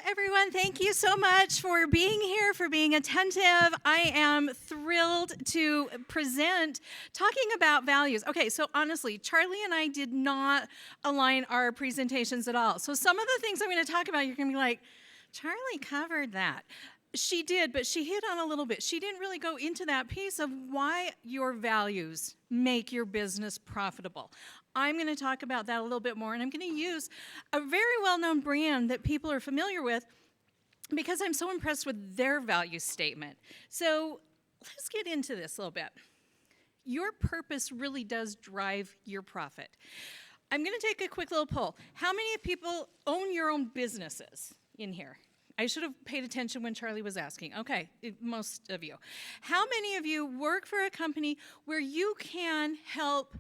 everyone. Thank you so much for being here, for being attentive. I am thrilled to present talking about values. Okay, so honestly, Charlie and I did not align our presentations at all. So some of the things I'm going to talk about, you're going to be like, Charlie covered that. She did, but she hit on a little bit. She didn't really go into that piece of why your values make your business profitable. I'm going to talk about that a little bit more, and I'm going to use a very well-known brand that people are familiar with because I'm so impressed with their value statement. So let's get into this a little bit. Your purpose really does drive your profit. I'm going to take a quick little poll. How many people own your own businesses in here? I should have paid attention when Charlie was asking. Okay, most of you. How many of you work for a company where you can help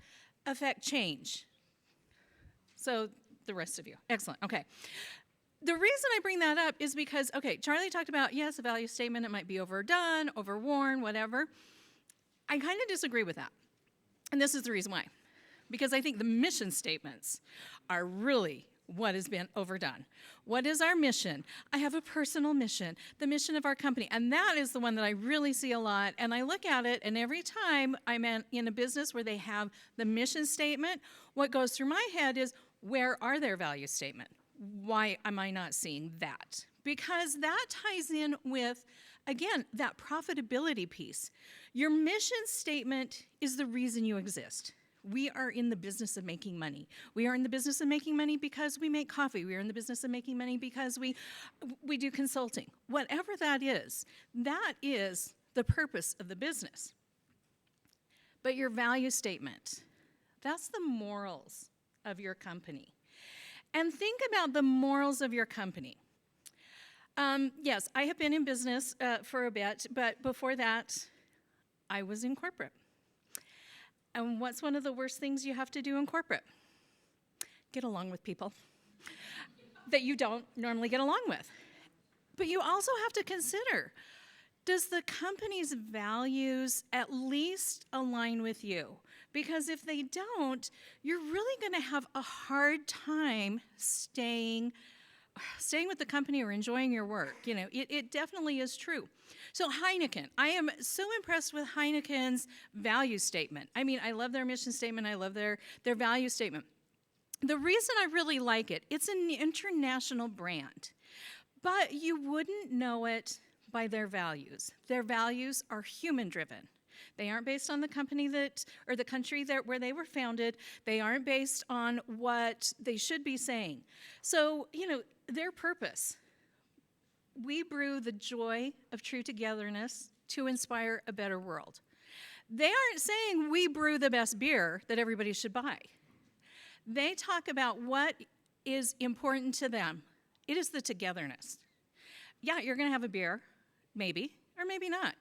affect change? So the rest of you. Excellent. Okay. The reason I bring that up is because, okay, Charlie talked about, yes, a value statement, it might be overdone, overworn, whatever. I kind of disagree with that. And this is the reason why. Because I think the mission statements are really what has been overdone. What is our mission? I have a personal mission, the mission of our company, and that is the one that I really see a lot, and I look at it, and every time I'm in a business where they have the mission statement, what goes through my head is, where are their value statement? Why am I not seeing that? Because that ties in with, again, that profitability piece. Your mission statement is the reason you exist. We are in the business of making money. We are in the business of making money because we make coffee. We are in the business of making money because we do consulting. Whatever that is the purpose of the business. But your value statement, that's the morals of your company. And think about the morals of your company. Yes, I have been in business for a bit, but before that, I was in corporate. And what's one of the worst things you have to do in corporate? Get along with people that you don't normally get along with. But you also have to consider, does the company's values at least align with you? Because if they don't, you're really going to have a hard time staying with the company or enjoying your work. You know, it definitely is true. So Heineken, I am so impressed with Heineken's value statement. I mean, I love their mission statement. I love their value statement. The reason I really like it, it's an international brand, but you wouldn't know it by their values. Their values are human-driven. They aren't based on the company or the country where they were founded. They aren't based on what they should be saying. So, you know, their purpose, we brew the joy of true togetherness to inspire a better world. They aren't saying we brew the best beer that everybody should buy. They talk about what is important to them. It is the togetherness. Yeah, you're going to have a beer, maybe, or maybe not.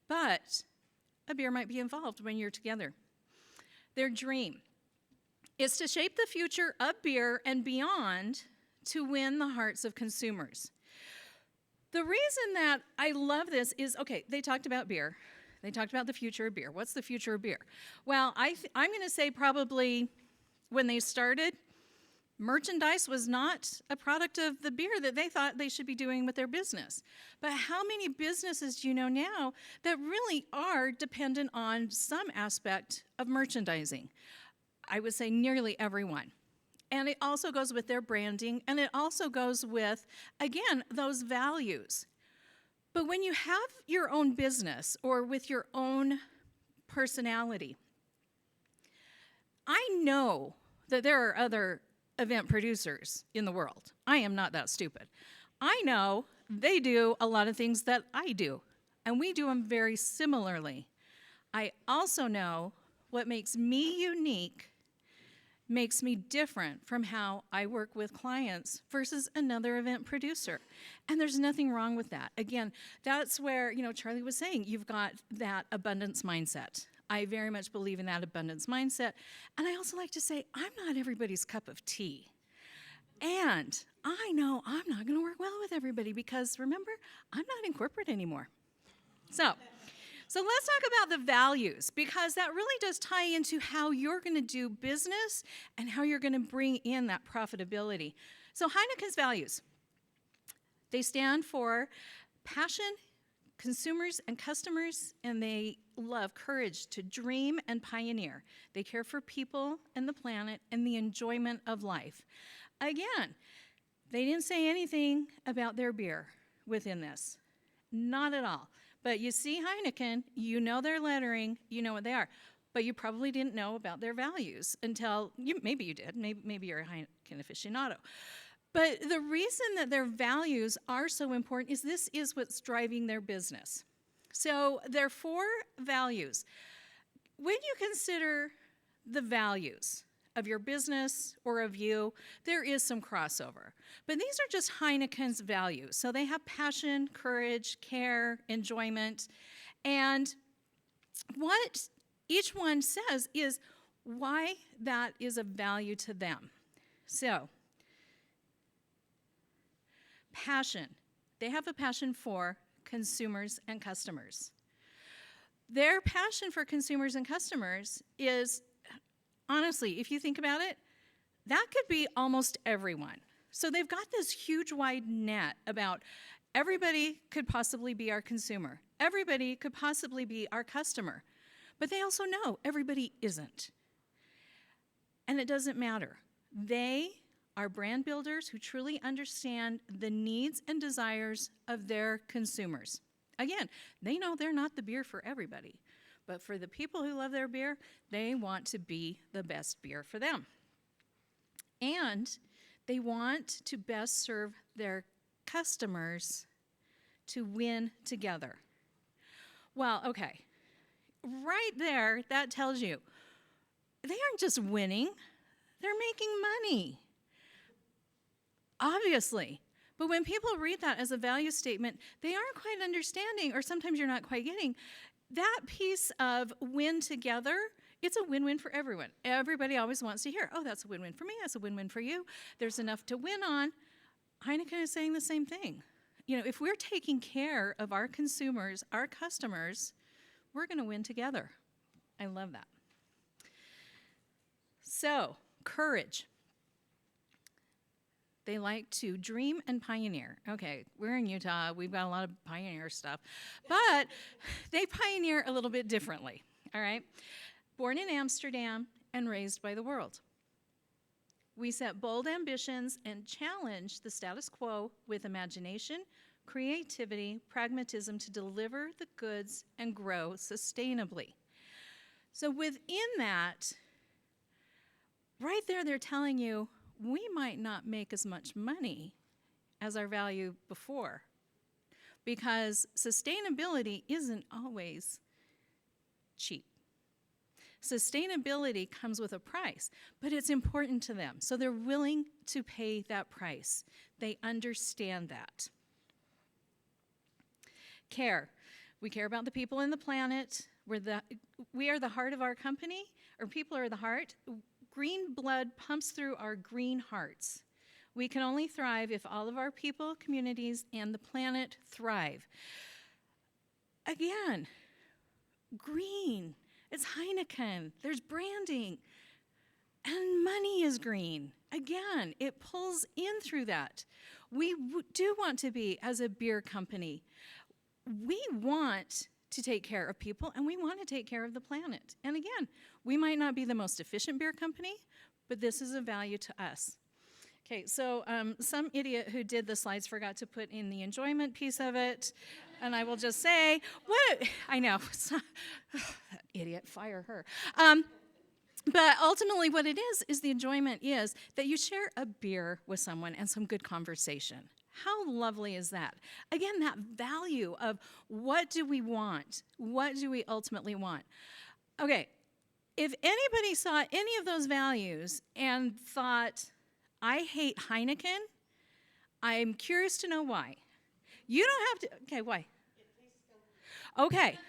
But a beer might be involved when you're together. Their dream is to shape the future of beer and beyond to win the hearts of consumers. The reason that I love this is, okay, they talked about beer. They talked about the future of beer. What's the future of beer? Well, I'm going to say probably when they started, merchandise was not a product of the beer that they thought they should be doing with their business. But how many businesses do you know now that really are dependent on some aspect of merchandising? I would say nearly everyone. And it also goes with their branding, and it also goes with, again, those values. But when you have your own business or with your own personality, I know that there are other event producers in the world. I am not that stupid. I know they do a lot of things that I do, and we do them very similarly. I also know what makes me unique makes me different from how I work with clients versus another event producer. And there's nothing wrong with that. Again, that's where, you know, Charlie was saying, you've got that abundance mindset. I very much believe in that abundance mindset. And I also like to say, I'm not everybody's cup of tea. And I know I'm not going to work well with everybody because, remember, I'm not in corporate anymore. So let's talk about the values, because that really does tie into how you're going to do business and how you're going to bring in that profitability. So Heineken's values. They stand for passion, consumers and customers, and they love courage to dream and pioneer. They care for people and the planet and the enjoyment of life. Again, they didn't say anything about their beer within this. Not at all. But you see Heineken, you know their lettering, you know what they are. But you probably didn't know about their values until, maybe you did, maybe you're a Heineken aficionado. But the reason that their values are so important is this is what's driving their business. So their 4 values. When you consider the values of your business or of you, there is some crossover. But these are just Heineken's values. So they have passion, courage, care, enjoyment. And what each one says is why that is a value to them. So, passion. They have a passion for consumers and customers. Their passion for consumers and customers is, honestly, if you think about it, that could be almost everyone. So they've got this huge wide net about everybody could possibly be our consumer. Everybody could possibly be our customer. But they also know everybody isn't. And it doesn't matter. They are brand builders who truly understand the needs and desires of their consumers. Again, they know they're not the beer for everybody, but for the people who love their beer, they want to be the best beer for them. And they want to best serve their customers to win together. Well, okay, right there, that tells you they aren't just winning, they're making money. Obviously. But when people read that as a value statement, they aren't quite understanding, or sometimes you're not quite getting, that piece of win together. It's a win-win for everyone. Everybody always wants to hear, oh, that's a win-win for me, that's a win-win for you. There's enough to win on. Heineken is saying the same thing. You know, if we're taking care of our consumers, our customers, we're going to win together. I love that. So, courage. They like to dream and pioneer. Okay, we're in Utah. We've got a lot of pioneer stuff. But they pioneer a little bit differently, all right? Born in Amsterdam and raised by the world. We set bold ambitions and challenge the status quo with imagination, creativity, pragmatism to deliver the goods and grow sustainably. So within that, right there, they're telling you, we might not make as much money as our value before, because sustainability isn't always cheap. Sustainability comes with a price, but it's important to them, so they're willing to pay that price. They understand that. Care. We care about the people and the planet. We are the heart of our company, or people are the heart. Green blood pumps through our green hearts. We can only thrive if all of our people, communities, and the planet thrive. Again, green. It's Heineken. There's branding. And money is green. Again, it pulls in through that. We do want to be, as a beer company, we want to take care of people, and we want to take care of the planet. And again, we might not be the most efficient beer company, but this is a value to us. Okay, so some idiot who did the slides forgot to put in the enjoyment piece of it, and I will just say, I know, that idiot, fire her. But ultimately what it is the enjoyment is that you share a beer with someone and some good conversation. How lovely is that? Again, that value of what do we want? What do we ultimately want? Okay, if anybody saw any of those values and thought, I hate Heineken, I'm curious to know why. You don't have to, okay, why? Okay,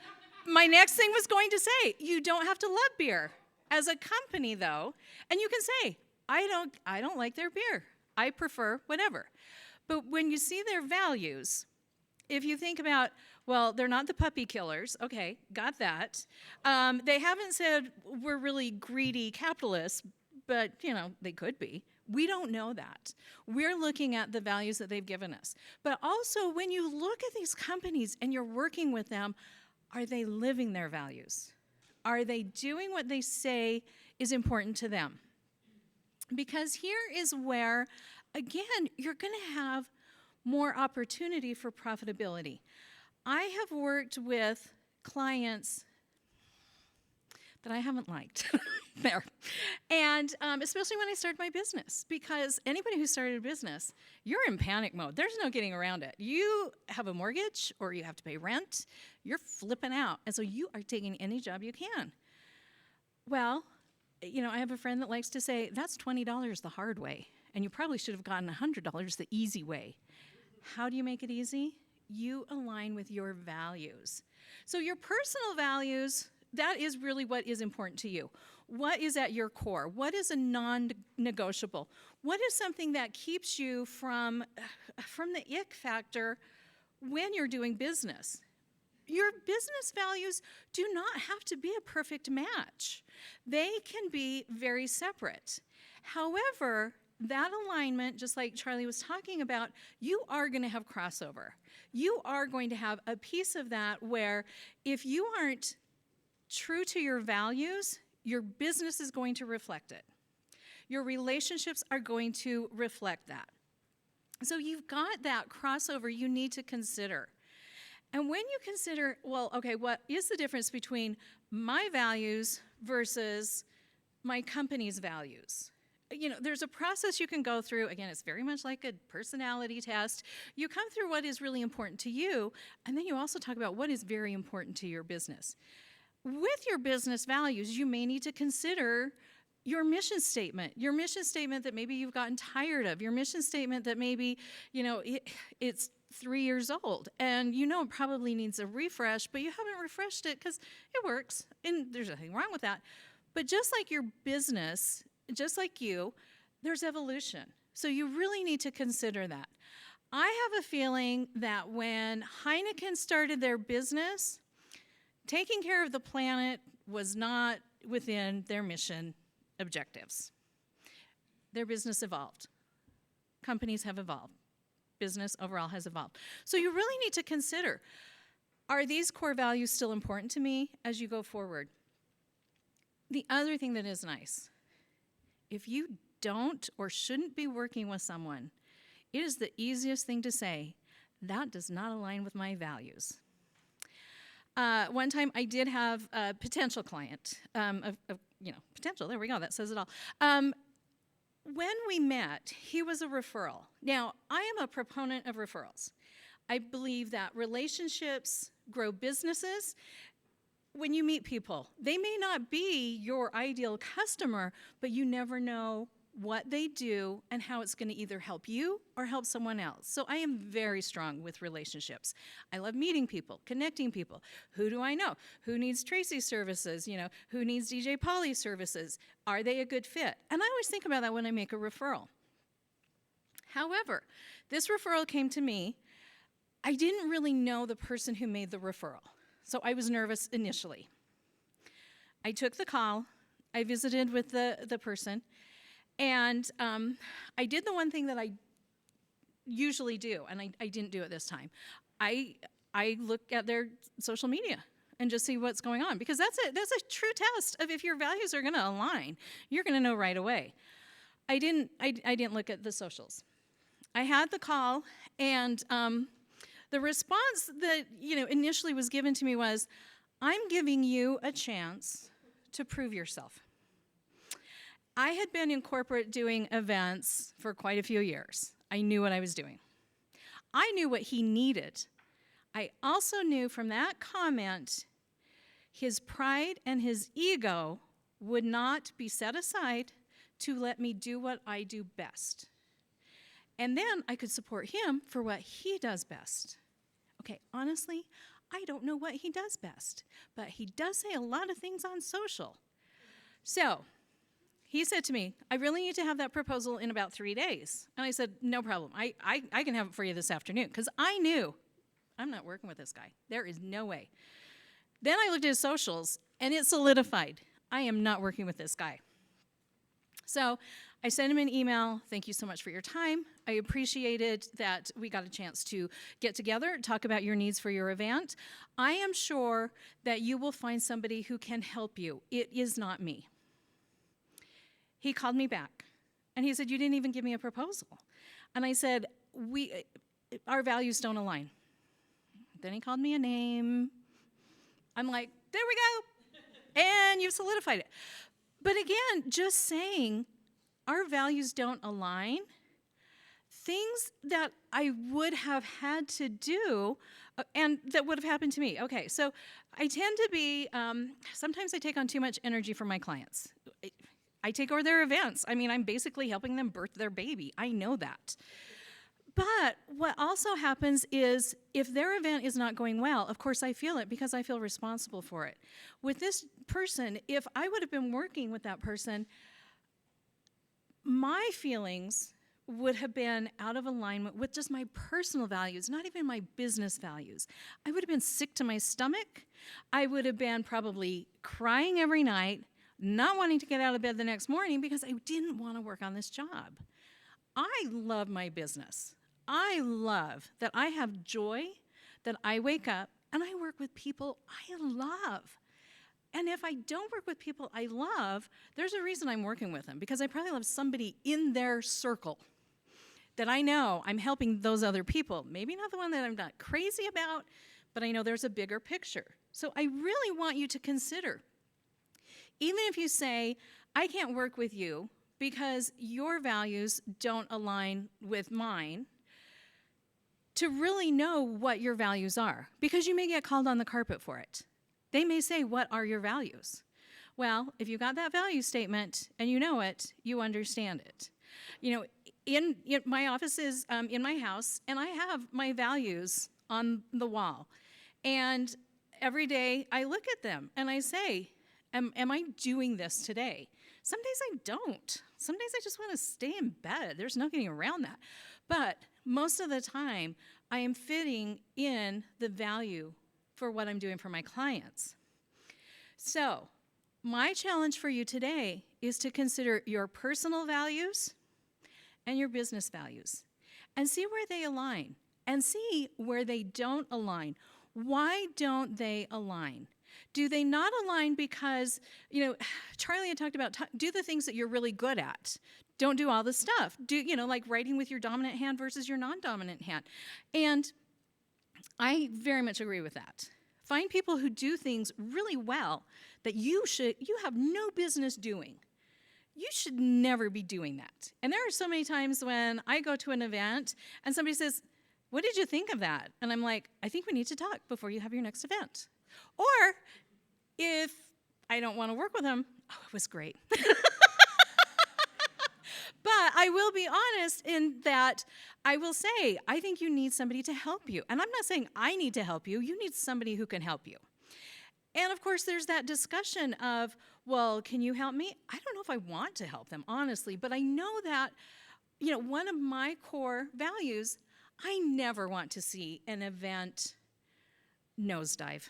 my next thing was going to say, you don't have to love beer. As a company, though, and you can say, I don't like their beer. I prefer whatever. But when you see their values, if you think about, well, they're not the puppy killers. Okay, got that. They haven't said we're really greedy capitalists, but, you know, they could be. We don't know that. We're looking at the values that they've given us. But also, when you look at these companies and you're working with them, are they living their values? Are they doing what they say is important to them? Because here is where, again, you're going to have more opportunity for profitability. I have worked with clients that I haven't liked there. And especially when I started my business, because anybody who started a business, you're in panic mode. There's no getting around it. You have a mortgage or you have to pay rent, you're flipping out. And so you are taking any job you can. Well, I have a friend that likes to say, that's $20 the hard way. And you probably should have gotten $100 the easy way. How do you make it easy? You align with your values. So your personal values, that is really what is important to you. What is at your core? What is a non-negotiable? What is something that keeps you from the ick factor when you're doing business? Your business values do not have to be a perfect match. They can be very separate. However, that alignment, just like Charlie was talking about, you are going to have crossover. You are going to have a piece of that where if you aren't true to your values, your business is going to reflect it. Your relationships are going to reflect that. So you've got that crossover you need to consider. And when you consider, well, okay, what is the difference between my values versus my company's values? There's a process you can go through. Again, it's very much like a personality test. You come through what is really important to you, and then you also talk about what is very important to your business. With your business values, you may need to consider your mission statement that maybe you've gotten tired of, your mission statement that maybe, it's 3 years old, and it probably needs a refresh, but you haven't refreshed it because it works, and there's nothing wrong with that. But just like your business, just like you, there's evolution. So you really need to consider that. I have a feeling that when Heineken started their business, taking care of the planet was not within their mission objectives. Their business evolved. Companies have evolved. Business overall has evolved. So you really need to consider, are these core values still important to me as you go forward? The other thing that is nice, if you don't or shouldn't be working with someone, it is the easiest thing to say, that does not align with my values. One time I did have a potential client, potential, there we go, that says it all. When we met, he was a referral. Now, I am a proponent of referrals. I believe that relationships grow businesses. When you meet people, they may not be your ideal customer, but you never know what they do and how it's going to either help you or help someone else. So I am very strong with relationships. I love meeting people, connecting people. Who do I know? Who needs Tracy's services? Who needs DJ Polly's services? Are they a good fit? And I always think about that when I make a referral. However, this referral came to me. I didn't really know the person who made the referral, so I was nervous initially. I took the call. I visited with the person. And I did the one thing that I usually do, and I didn't do it this time. I look at their social media and just see what's going on, because that's a true test of if your values are going to align. You're going to know right away. I didn't look at the socials. I had the call, and the response that initially was given to me was, "I'm giving you a chance to prove yourself." I had been in corporate doing events for quite a few years. I knew what I was doing. I knew what he needed. I also knew from that comment, his pride and his ego would not be set aside to let me do what I do best. And then I could support him for what he does best. Okay, honestly, I don't know what he does best, but he does say a lot of things on social. So he said to me, "I really need to have that proposal in about 3 days." And I said, "No problem. I can have it for you this afternoon," because I knew I'm not working with this guy. There is no way. Then I looked at his socials, and it solidified. I am not working with this guy. So I sent him an email. Thank you so much for your time. I appreciated that we got a chance to get together, talk about your needs for your event. I am sure that you will find somebody who can help you. It is not me. He called me back, and he said, you didn't even give me a proposal. And I said, our values don't align. Then he called me a name. I'm like, there we go. And you've solidified it. But again, just saying our values don't align, things that I would have had to do and that would have happened to me. Okay, so I tend to be, sometimes I take on too much energy from my clients. I take over their events. I mean, I'm basically helping them birth their baby. I know that. But what also happens is if their event is not going well, of course I feel it because I feel responsible for it. With this person, if I would have been working with that person, my feelings would have been out of alignment with just my personal values, not even my business values. I would have been sick to my stomach. I would have been probably crying every night, not wanting to get out of bed the next morning because I didn't want to work on this job. I love my business. I love that I have joy, that I wake up and I work with people I love. And if I don't work with people I love, there's a reason I'm working with them, because I probably love somebody in their circle that I know I'm helping those other people. Maybe not the one that I'm not crazy about, but I know there's a bigger picture. So I really want you to consider, even if you say, I can't work with you because your values don't align with mine, to really know what your values are, because you may get called on the carpet for it. They may say, what are your values? Well, if you got that value statement and you know it, you understand it. You know, in my office is in my house, and I have my values on the wall. And every day I look at them and I say, am I doing this today? Some days I don't. Some days I just want to stay in bed. There's no getting around that. But most of the time, I am fitting in the value for what I'm doing for my clients. So, my challenge for you today is to consider your personal values and your business values and see where they align and see where they don't align. Why don't they align? Do they not align because, Charlie had talked about do the things that you're really good at. Don't do all the stuff. Do, like writing with your dominant hand versus your non-dominant hand. And I very much agree with that. Find people who do things really well that you have no business doing. You should never be doing that. And there are so many times when I go to an event and somebody says, what did you think of that? And I'm like, I think we need to talk before you have your next event. Or if I don't want to work with them, oh, it was great. But I will be honest in that I will say, I think you need somebody to help you. And I'm not saying I need to help you. You need somebody who can help you. And of course, there's that discussion of, well, can you help me? I don't know if I want to help them, honestly, but I know that, one of my core values, I never want to see an event nosedive.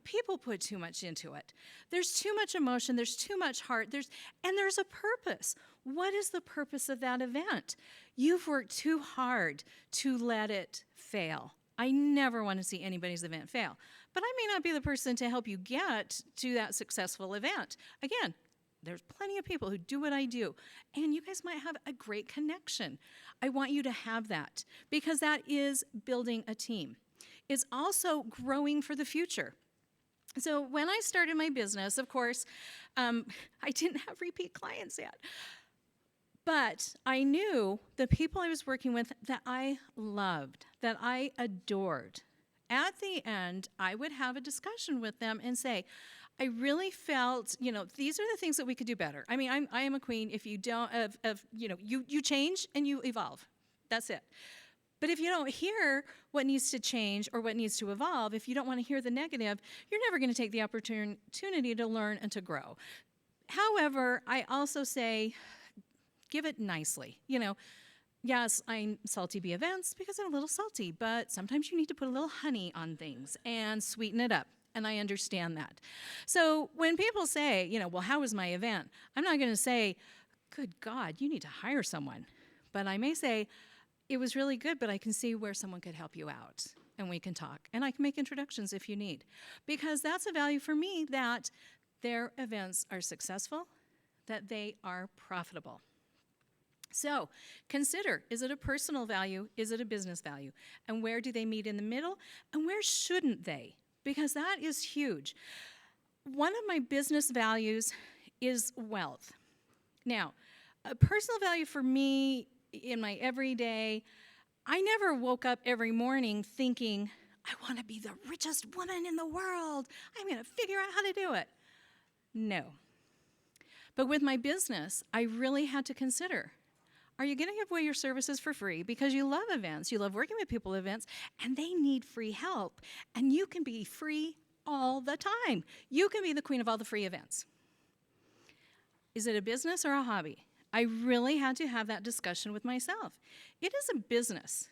People put too much into it. There's too much emotion, there's too much heart, and there's a purpose. What is the purpose of that event? You've worked too hard to let it fail. I never want to see anybody's event fail. But I may not be the person to help you get to that successful event. Again, there's plenty of people who do what I do, and you guys might have a great connection. I want you to have that, because that is building a team. It's also growing for the future. So when I started my business, of course, I didn't have repeat clients yet. But I knew the people I was working with that I loved, that I adored. At the end, I would have a discussion with them and say, I really felt, these are the things that we could do better. I mean, I am a queen. If you don't, you change and you evolve. That's it. But if you don't hear what needs to change or what needs to evolve, if you don't want to hear the negative, you're never going to take the opportunity to learn and to grow. However, I also say, give it nicely. Yes, I'm salty bee events because I'm a little salty, but sometimes you need to put a little honey on things and sweeten it up. And I understand that. So when people say, well, how was my event? I'm not going to say, good God, you need to hire someone. But I may say, it was really good, but I can see where someone could help you out, and we can talk. And I can make introductions if you need. Because that's a value for me, that their events are successful, that they are profitable. So consider, is it a personal value? Is it a business value? And where do they meet in the middle? And where shouldn't they? Because that is huge. One of my business values is wealth. Now, a personal value for me in my everyday, I never woke up every morning thinking, I want to be the richest woman in the world. I'm going to figure out how to do it. No. But with my business, I really had to consider, are you going to give away your services for free because you love events, you love working with people at events, and they need free help, and you can be free all the time. You can be the queen of all the free events. Is it a business or a hobby? I really had to have that discussion with myself. It is a business.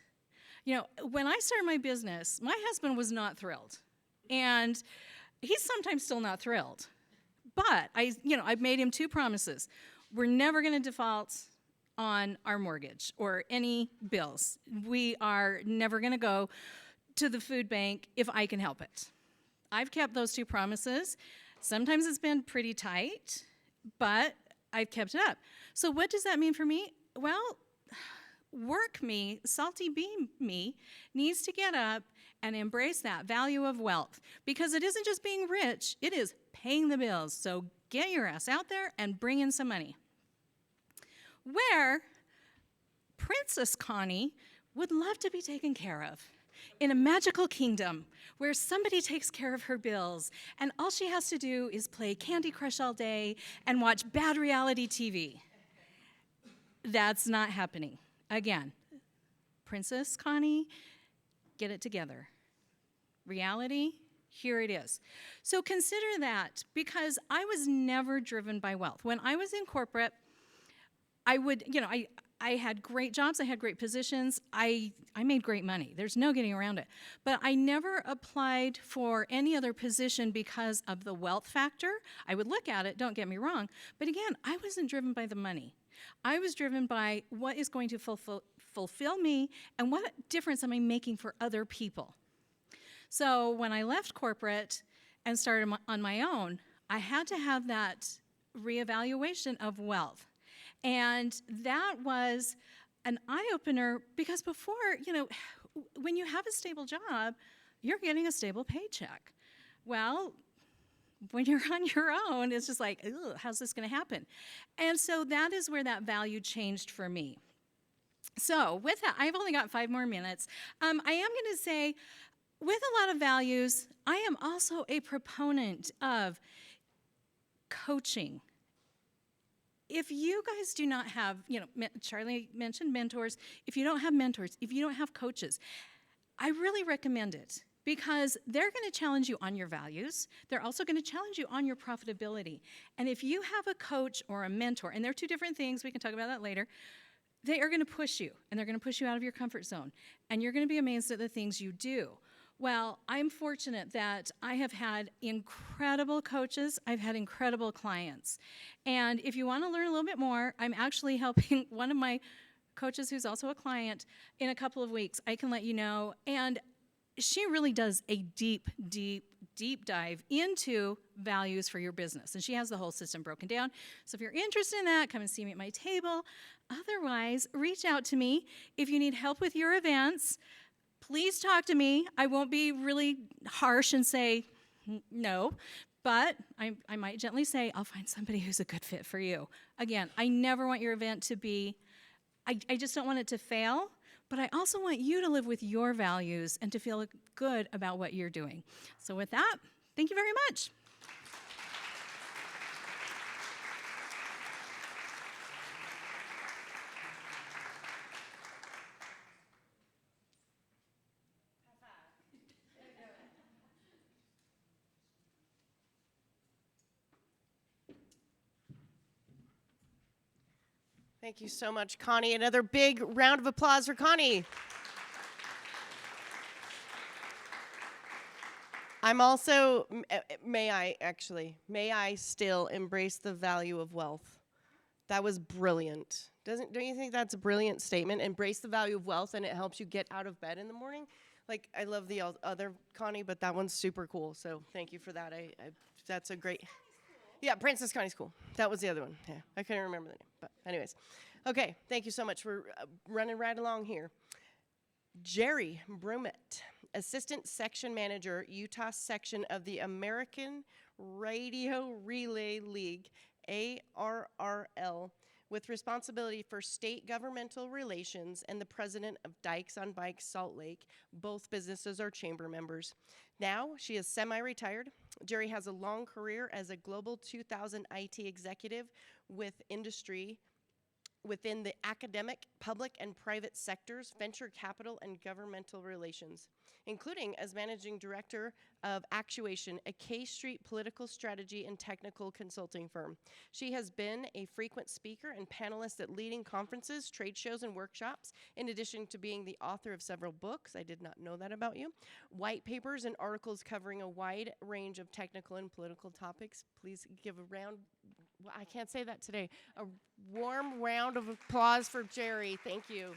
You know, when I started my business, my husband was not thrilled, and he's sometimes still not thrilled. But I've made him 2 promises. We're never going to default on our mortgage or any bills. We are never going to go to the food bank if I can help it. I've kept those 2 promises. Sometimes it's been pretty tight, but I've kept it up. So what does that mean for me? Well, work me, salty bee me, needs to get up and embrace that value of wealth, because it isn't just being rich, it is paying the bills. So get your ass out there and bring in some money. Where Princess Connie would love to be taken care of in a magical kingdom where somebody takes care of her bills, and all she has to do is play Candy Crush all day and watch bad reality TV. That's not happening. Again, Princess Connie, get it together. Reality, here it is. So consider that, because I was never driven by wealth. When I was in corporate, I had great jobs, I had great positions, I made great money. There's no getting around it. But I never applied for any other position because of the wealth factor. I would look at it, don't get me wrong, but again, I wasn't driven by the money. I was driven by what is going to fulfill me and what difference am I making for other people. So when I left corporate and started on my own, I had to have that reevaluation of wealth. And that was an eye-opener, because before, when you have a stable job, you're getting a stable paycheck. Well, when you're on your own, it's just like, ugh, how's this going to happen? And so that is where that value changed for me. So with that, I've only got 5 more minutes. I am going to say, with a lot of values, I am also a proponent of coaching. If you guys do not have, Charlie mentioned mentors. If you don't have mentors, if you don't have coaches, I really recommend it, because they're going to challenge you on your values. They're also going to challenge you on your profitability. And if you have a coach or a mentor, and they're 2 different things, we can talk about that later, they are going to push you, and they're going to push you out of your comfort zone. And you're going to be amazed at the things you do. Well, I'm fortunate that I have had incredible coaches. I've had incredible clients. And if you want to learn a little bit more, I'm actually helping one of my coaches, who's also a client, in a couple of weeks. I can let you know. And she really does a deep, deep, deep dive into values for your business. And she has the whole system broken down. So if you're interested in that, come and see me at my table. Otherwise, reach out to me if you need help with your events. Please talk to me. I won't be really harsh and say no, but I might gently say, I'll find somebody who's a good fit for you. Again, I never want your event to be, I just don't want it to fail, but I also want you to live with your values and to feel good about what you're doing. So with that, thank you very much. Thank you so much, Connie. Another big round of applause for Connie. I'm also, may I still embrace the value of wealth? That was brilliant. Don't you think that's a brilliant statement? Embrace the value of wealth, and it helps you get out of bed in the morning. Like, I love the other Connie, but that one's super cool. So thank you for that. That's a great. Yeah, Princess Connie's cool. That was the other one. Yeah, I couldn't remember the name. But anyways, okay. Thank you so much for running right along here. Jerry Brummett, Assistant Section Manager, Utah Section of the American Radio Relay League, ARRL, with responsibility for state governmental relations and the president of Dykes on Bikes Salt Lake. Both businesses are chamber members. Now she is semi-retired. Jerry has a long career as a Global 2000 IT executive with industry within the academic, public, and private sectors, venture capital, and governmental relations, including as managing director of Actuation, a K Street political strategy and technical consulting firm. She has been a frequent speaker and panelist at leading conferences, trade shows, and workshops, in addition to being the author of several books, I did not know that about you, white papers, and articles covering a wide range of technical and political topics. Please give a round, I can't say that today, a warm round of applause for Jerry. Thank you.